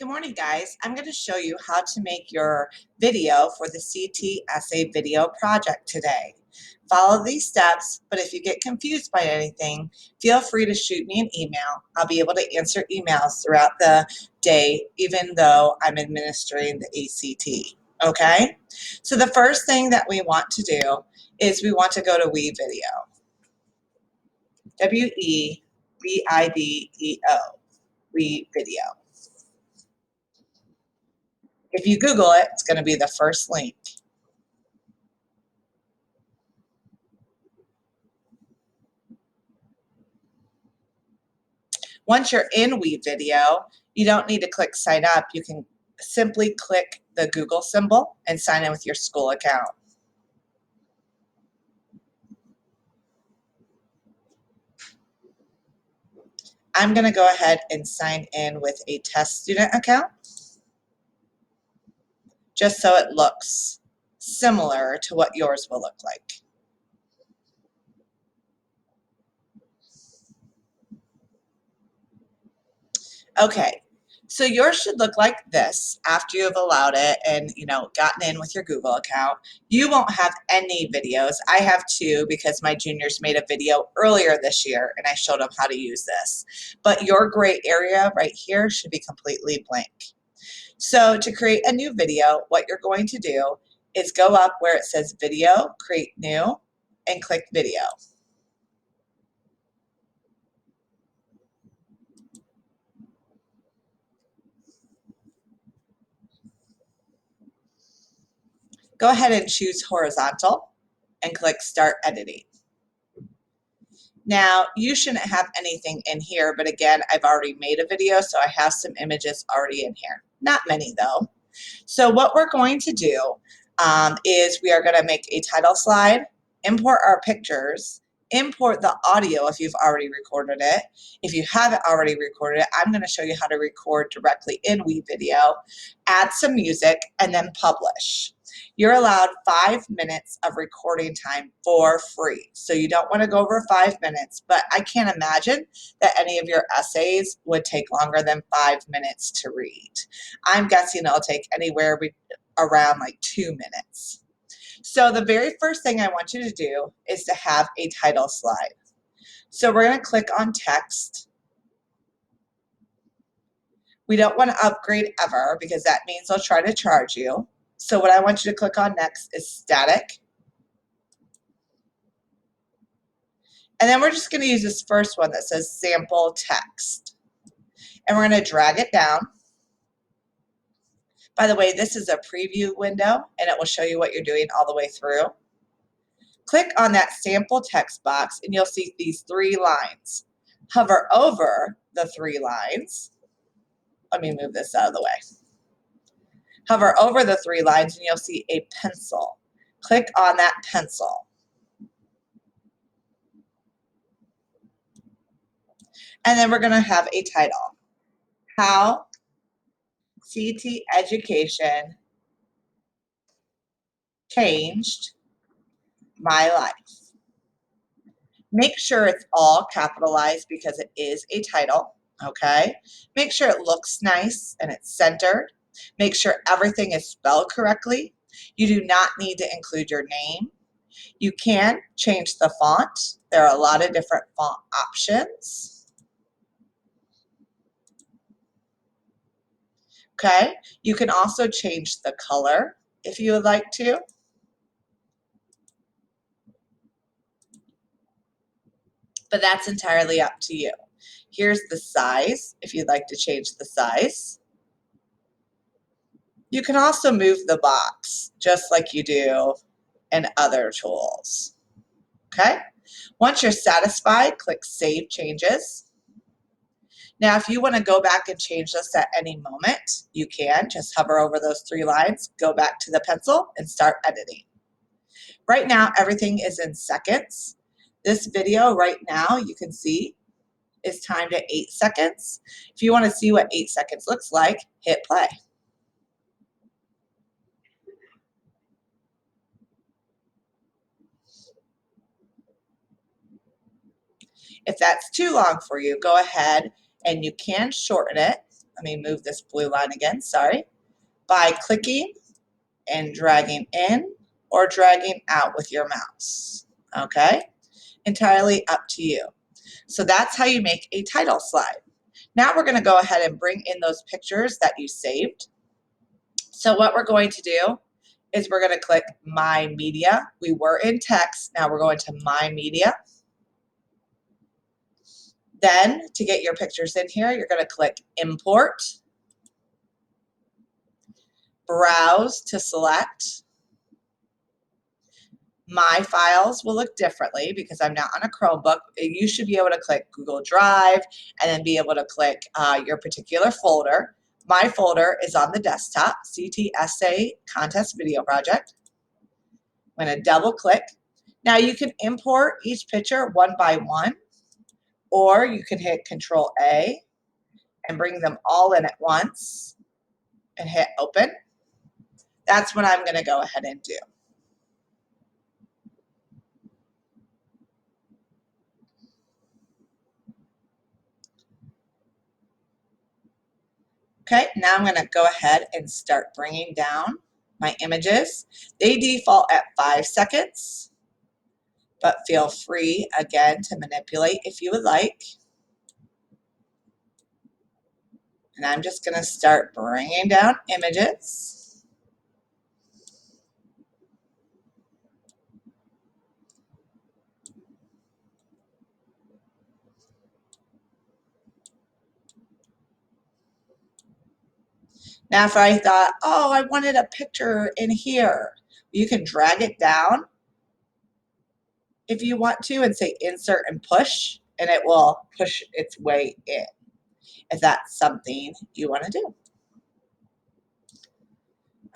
Good morning, guys. I'm going to show you how to make your video for the CTSA video project today. Follow these steps, but if you get confused by anything, feel free to shoot me an email. I'll be able to answer emails throughout the day, even though I'm administering the ACT. Okay? So the first thing that we want to do is we want to go to WeVideo. WeVideo. WeVideo. If you Google it, it's going to be the first link. Once you're in WeVideo, you don't need to click sign up. You can simply click the Google symbol and sign in with your school account. I'm going to go ahead and sign in with a test student account, just so it looks similar to what yours will look like. Okay, so yours should look like this after you've allowed it and gotten in with your Google account. You won't have any videos. I have two because my juniors made a video earlier this year and I showed them how to use this. But your gray area right here should be completely blank. So to create a new video, what you're going to do is go up where it says video, create new, and click video. Go ahead and choose horizontal and click start editing. Now, you shouldn't have anything in here, but again, I've already made a video, so I have some images already in here. Not many, though. So what we're going to do is we are going to make a title slide, import our pictures, import the audio if you've already recorded it. If you haven't already recorded it, I'm going to show you how to record directly in WeVideo, add some music, and then publish. You're allowed 5 minutes of recording time for free. So you don't want to go over 5 minutes, but I can't imagine that any of your essays would take longer than 5 minutes to read. I'm guessing it'll take anywhere around like 2 minutes. So the very first thing I want you to do is to have a title slide. So we're going to click on text. We don't want to upgrade ever because that means they'll try to charge you. So what I want you to click on next is static. And then we're just going to use this first one that says sample text. And we're going to drag it down. By the way, this is a preview window and it will show you what you're doing all the way through. Click on that sample text box and you'll see these 3 lines. Hover over the 3 lines. Let me move this out of the way. Hover over the 3 lines and you'll see a pencil. Click on that pencil. And then we're going to have a title. How CT Education Changed My Life. Make sure it's all capitalized because it is a title, okay? Make sure it looks nice and it's centered. Make sure everything is spelled correctly. You do not need to include your name. You can change the font. There are a lot of different font options. Okay, you can also change the color if you would like to. But that's entirely up to you. Here's the size, if you'd like to change the size. You can also move the box, just like you do in other tools. Okay? Once you're satisfied, click Save Changes. Now, if you want to go back and change this at any moment, you can. Just hover over those 3 lines, go back to the pencil, and start editing. Right now, everything is in seconds. This video right now, you can see, is timed at 8 seconds. If you want to see what 8 seconds looks like, hit play. If that's too long for you, go ahead and you can shorten it, let me move this blue line again, sorry, by clicking and dragging in or dragging out with your mouse, okay? Entirely up to you. So that's how you make a title slide. Now we're gonna go ahead and bring in those pictures that you saved. So what we're going to do is we're gonna click My Media. We were in text, now we're going to My Media. Then to get your pictures in here, you're gonna click Import, Browse to select. My files will look differently because I'm not on a Chromebook. You should be able to click Google Drive and then be able to click your particular folder. My folder is on the desktop, CTSA Contest Video Project. I'm going to double click. Now you can import each picture one by one, or you can hit Control A and bring them all in at once and hit Open. That's what I'm going to go ahead and do. Okay, now I'm going to go ahead and start bringing down my images. They default at 5 seconds, but feel free again to manipulate if you would like. And I'm just going to start bringing down images. Now if I thought, oh, I wanted a picture in here, you can drag it down if you want to and say insert and push, and it will push its way in if that's something you want to do.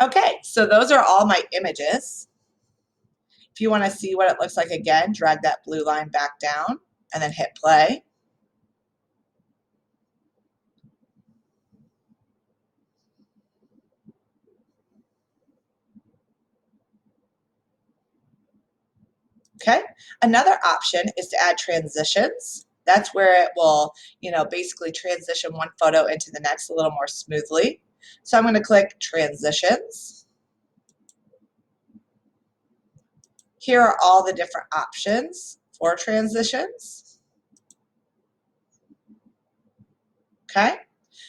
Okay, so those are all my images. If you want to see what it looks like again, drag that blue line back down and then hit play. Okay, another option is to add transitions. That's where it will, basically transition one photo into the next a little more smoothly. So I'm going to click Transitions. Here are all the different options for transitions. Okay,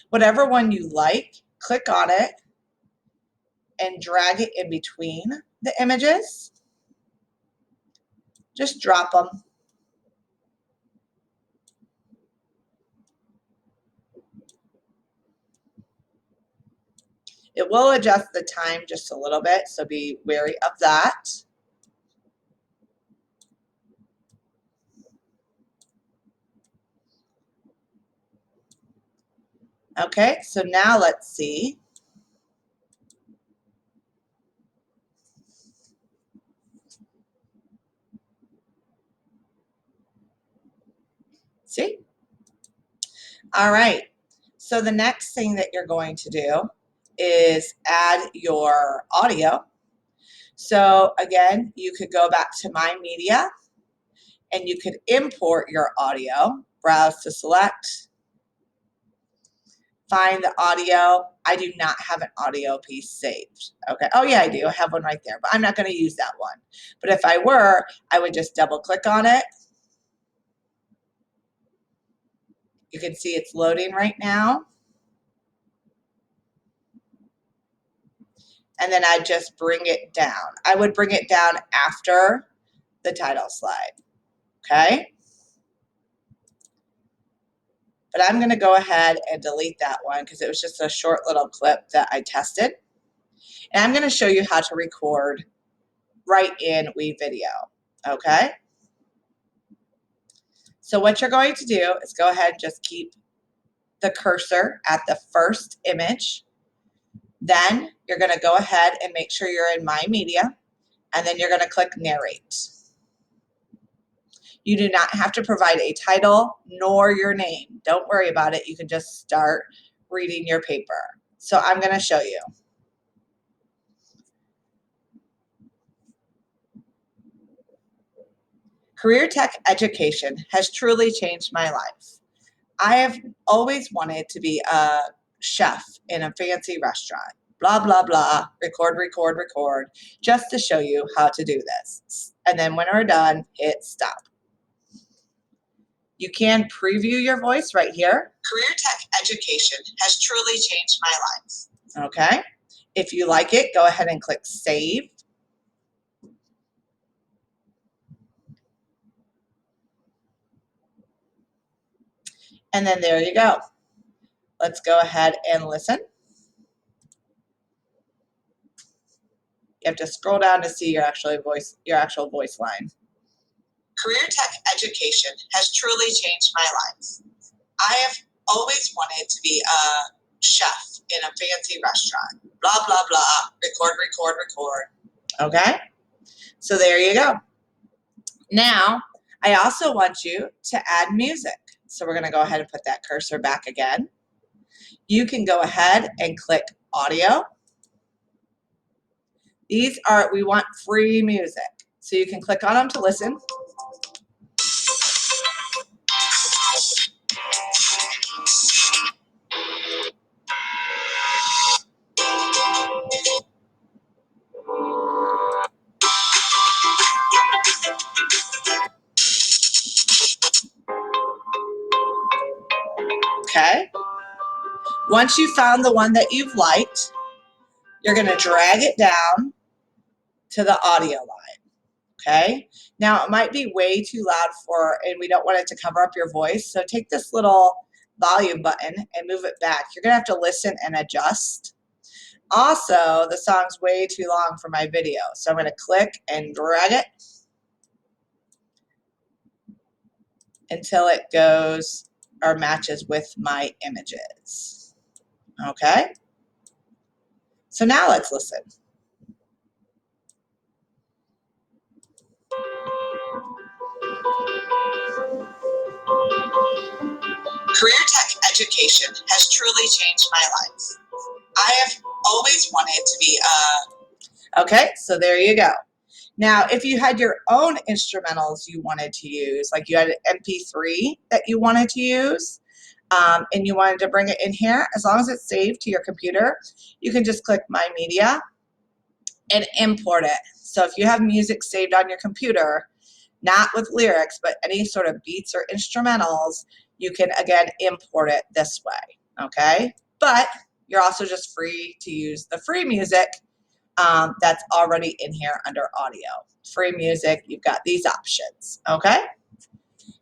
whatever one you like, click on it and drag it in between the images. Just drop them. It will adjust the time just a little bit, so be wary of that. Okay, so now let's see. See? All right, so the next thing that you're going to do is add your audio. So again, you could go back to My Media and you could import your audio, browse to select, find the audio. I do not have an audio piece saved. Okay, oh yeah, I do, I have one right there, but I'm not gonna use that one. But if I were, I would just double click on it. You can see it's loading right now. And then I just bring it down. I would bring it down after the title slide, okay? But I'm gonna go ahead and delete that one because it was just a short little clip that I tested. And I'm gonna show you how to record right in WeVideo, okay? So what you're going to do is go ahead and just keep the cursor at the first image. Then you're gonna go ahead and make sure you're in My Media, and then you're gonna click Narrate. You do not have to provide a title nor your name. Don't worry about it. You can just start reading your paper. So I'm going to show you. Career tech education has truly changed my life. I have always wanted to be a chef in a fancy restaurant. Blah, blah, blah, record, record, record, just to show you how to do this. And then when we're done, hit stop. You can preview your voice right here. Career Tech Education has truly changed my life. Okay. If you like it, go ahead and click Save. And then there you go. Let's go ahead and listen. You have to scroll down to see your actual voice line. Career Tech Education has truly changed my life. I have always wanted to be a chef in a fancy restaurant. Blah, blah, blah. Record, record, record. Okay? So there you go. Now, I also want you to add music. So we're going to go ahead and put that cursor back again. You can go ahead and click Audio. These are, we want free music. So you can click on them to listen. Okay. Once you found the one that you've liked, you're going to drag it down to the audio line. Okay. Now it might be way too loud and we don't want it to cover up your voice. So take this little volume button and move it back. You're going to have to listen and adjust. Also, the song's way too long for my video. So I'm going to click and drag it until it goes or matches with my images. Okay. So now let's listen. Career Tech Education has truly changed my life. I have always wanted to be a... Okay, so there you go. Now, if you had your own instrumentals you wanted to use, like you had an MP3 that you wanted to use, and you wanted to bring it in here, as long as it's saved to your computer, you can just click My Media and import it. So if you have music saved on your computer, not with lyrics, but any sort of beats or instrumentals, you can, again, import it this way, okay? But you're also just free to use the free music that's already in here under audio. Free music, you've got these options, okay?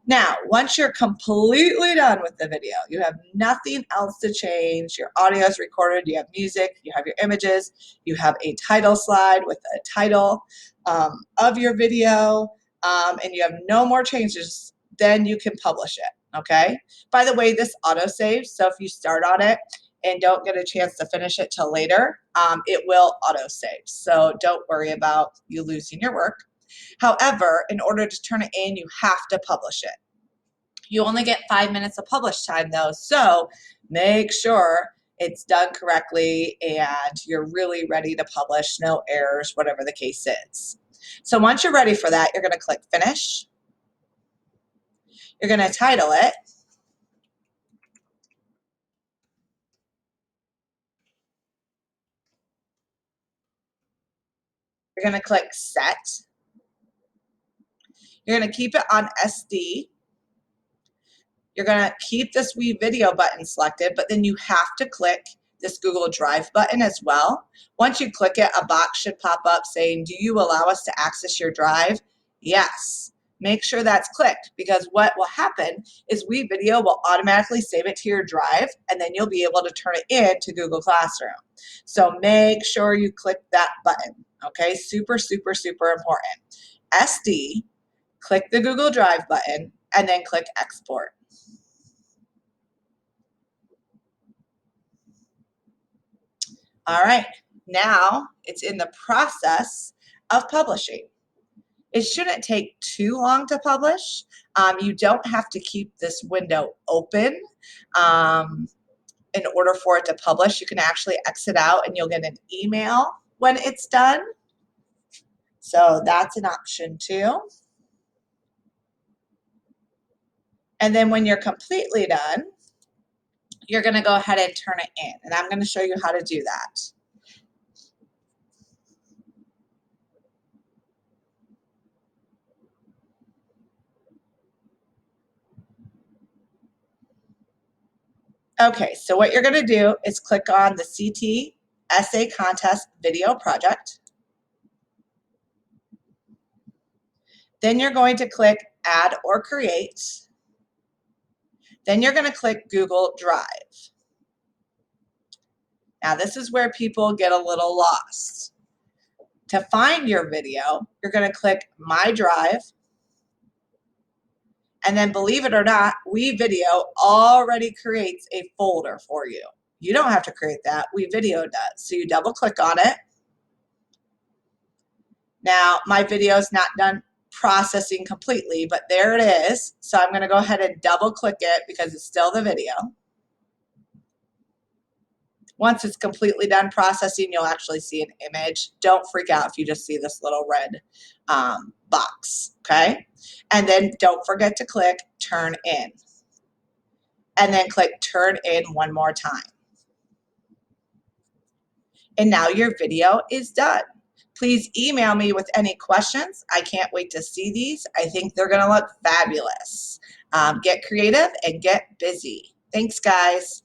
Now, once you're completely done with the video, you have nothing else to change. Your audio is recorded, you have music, you have your images, you have a title slide with a title of your video, and you have no more changes, then you can publish it, okay? By the way, this auto-saves, so if you start on it and don't get a chance to finish it till later, it will auto-save. So don't worry about you losing your work. However, in order to turn it in, you have to publish it. You only get 5 minutes of publish time though, so make sure it's done correctly and you're really ready to publish, no errors, whatever the case is. So once you're ready for that, you're going to click Finish. You're going to title it. You're going to click Set. You're going to keep it on SD. You're going to keep this WeVideo button selected, but then you have to click this Google Drive button as well. Once you click it, a box should pop up saying, do you allow us to access your drive? Yes. Make sure that's clicked, because what will happen is WeVideo will automatically save it to your drive, and then you'll be able to turn it into Google Classroom. So make sure you click that button, okay? Super, super, super important. SD, click the Google Drive button, and then click Export. All right, now it's in the process of publishing. It shouldn't take too long to publish. You don't have to keep this window open in order for it to publish. You can actually exit out and you'll get an email when it's done. So that's an option too. And then when you're completely done, you're going to go ahead and turn it in. And I'm going to show you how to do that. Okay, so what you're going to do is click on the CT Essay Contest Video Project. Then you're going to click Add or Create. Then you're going to click Google Drive. Now this is where people get a little lost. To find your video, you're going to click My Drive. And then believe it or not, WeVideo already creates a folder for you. You don't have to create that, WeVideo does. So you double click on it. Now my video is not done processing completely, but there it is. So I'm going to go ahead and double click it because it's still the video. Once it's completely done processing, you'll actually see an image. Don't freak out if you just see this little red box, okay? And then don't forget to click Turn In. And then click Turn In one more time. And now your video is done. Please email me with any questions. I can't wait to see these. I think they're gonna look fabulous. Get creative and get busy. Thanks, guys.